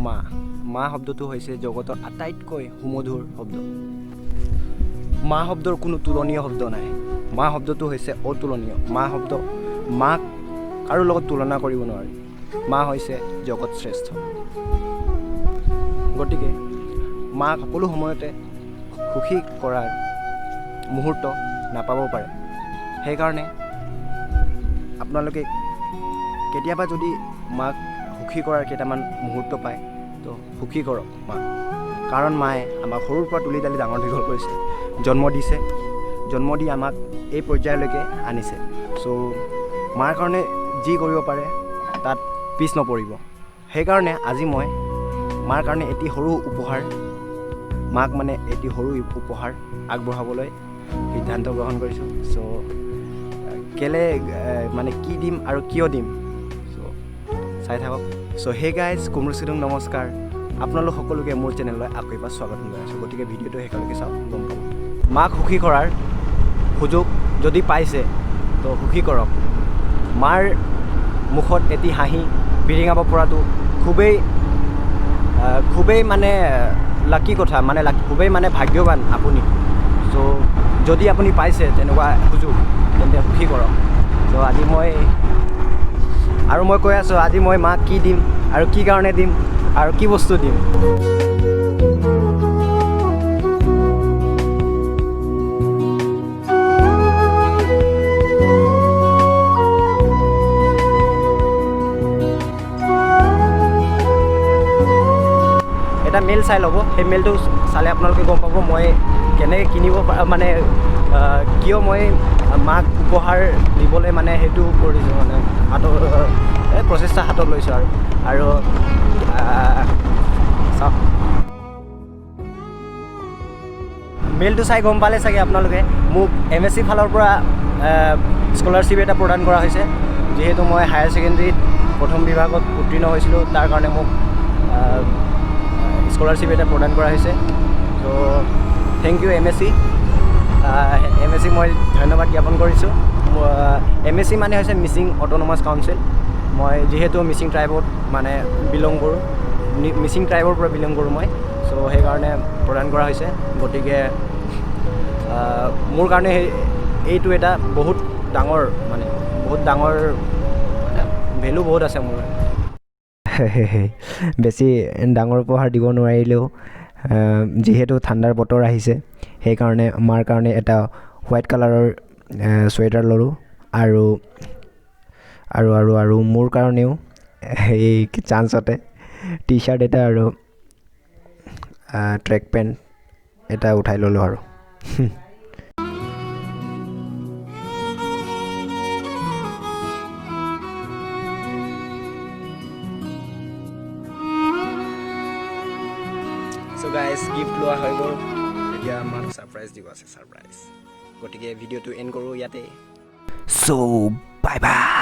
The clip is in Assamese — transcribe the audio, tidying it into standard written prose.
মা মা শব্দটো হৈছে জগতৰ আটাইতকৈ সুমধুৰ শব্দ। মা শব্দৰ কোনো তুলনীয় শব্দ নাই। মা শব্দটো হৈছে অতুলনীয়। মাক কাৰো লগত তুলনা কৰিব নোৱাৰি। মা হৈছে জগত শ্ৰেষ্ঠ। গতিকে মাক সকলো সময়তে সুখী কৰাৰ মুহূৰ্ত নাপাব পাৰে। সেইকাৰণে আপোনালোকে কেতিয়াবা যদি মাক সুখী কৰাৰ কেইটামান মুহূৰ্ত পায় তো সুখী কৰক মাক। কাৰণ মায়ে আমাক সৰুৰ পৰা তুলি তালি ডাঙৰ দীঘল কৰিছে, জন্ম দি আমাক এই পৰ্যায়লৈকে আনিছে। চ' মাৰ কাৰণে যি কৰিব পাৰে তাত পিছ নপৰিব। সেইকাৰণে আজি মই মাৰ কাৰণে এটি সৰু উপহাৰ আগবঢ়াবলৈ সিদ্ধান্ত গ্ৰহণ কৰিছোঁ। চ' কি দিম আৰু কিয় দিম চ' চাই থাকক। চ' হে গাইজ, কুমৰুচিদুং নমস্কাৰ। আপোনালোক সকলোকে মোৰ চেনেললৈ আকৌ এবাৰ স্বাগতম জনাইছোঁ। গতিকে ভিডিঅ'টো শেষলৈকে চাওক, গম পাব। মাক সুখী কৰাৰ সুযোগ যদি পাইছে তো সুখী কৰক। মাৰ মুখত এটি হাঁহি বিৰিঙাব পৰাটো খুবেই মানে লাকি কথা, খুবেই ভাগ্যৱান আপুনি। চ' যদি আপুনি পাইছে তেনেকুৱা সুযোগ তেন্তে সুখী কৰক। চ' মই কৈ আছোঁ, আজি মই মাক কি দিম আৰু কি কাৰণে দিম আৰু কি বস্তু দিম। এটা মেইল চাই ল'ব। সেই মেইলটো চালে আপোনালোকে গম পাব মই কেনেকৈ কিনিব কিয় মই মাক উপহাৰ দিবলৈ সেইটো কৰিছোঁ, প্ৰচেষ্টা হাতত লৈছোঁ আৰু চাওক। মেইলটো চাই গম পালে চাগে আপোনালোকে, মোক MSc ফালৰ পৰা স্কলাৰশ্বিপ এটা প্ৰদান কৰা হৈছে। যিহেতু মই হায়াৰ ছেকেণ্ডেৰীত প্ৰথম বিভাগত উত্তীৰ্ণ হৈছিলোঁ, তাৰ কাৰণে মোক স্কলাৰশ্বিপ এটা প্ৰদান কৰা হৈছে। ত' থেংক ইউ MSc মই ধন্যবাদ জ্ঞাপন কৰিছোঁ। MSc হৈছে মিচিং অট'নমাছ কাউন্সিল। মই যিহেতু মিচিং ট্ৰাইবৰ পৰা বিলং কৰোঁ মই, চ' সেইকাৰণে প্ৰদান কৰা হৈছে। গতিকে মোৰ কাৰণে এইটো এটা বহুত ডাঙৰ ভেলু বহুত আছে মোৰ। বেছি ডাঙৰ উপহাৰ দিব নোৱাৰিলেও, যিহেতু ঠাণ্ডাৰ বতৰ আহিছে সেইকাৰণে মাৰ কাৰণে এটা হোৱাইট কালাৰৰ চুৱেটাৰ ল'লোঁ আৰু মোৰ কাৰণেও এই চান্সতে টি চাৰ্ট এটা আৰু ট্ৰেক পেণ্ট এটা উঠাই ল'লোঁ আৰু। চ' গাইজ, গিফ্ট লোৱা হৈ গ'ল। এতিয়া আমাক ছাৰপ্ৰাইজ দিব আছে। গতিকে ভিডিঅ'টো এণ্ড কৰোঁ ইয়াতে। চ' বাই বাই।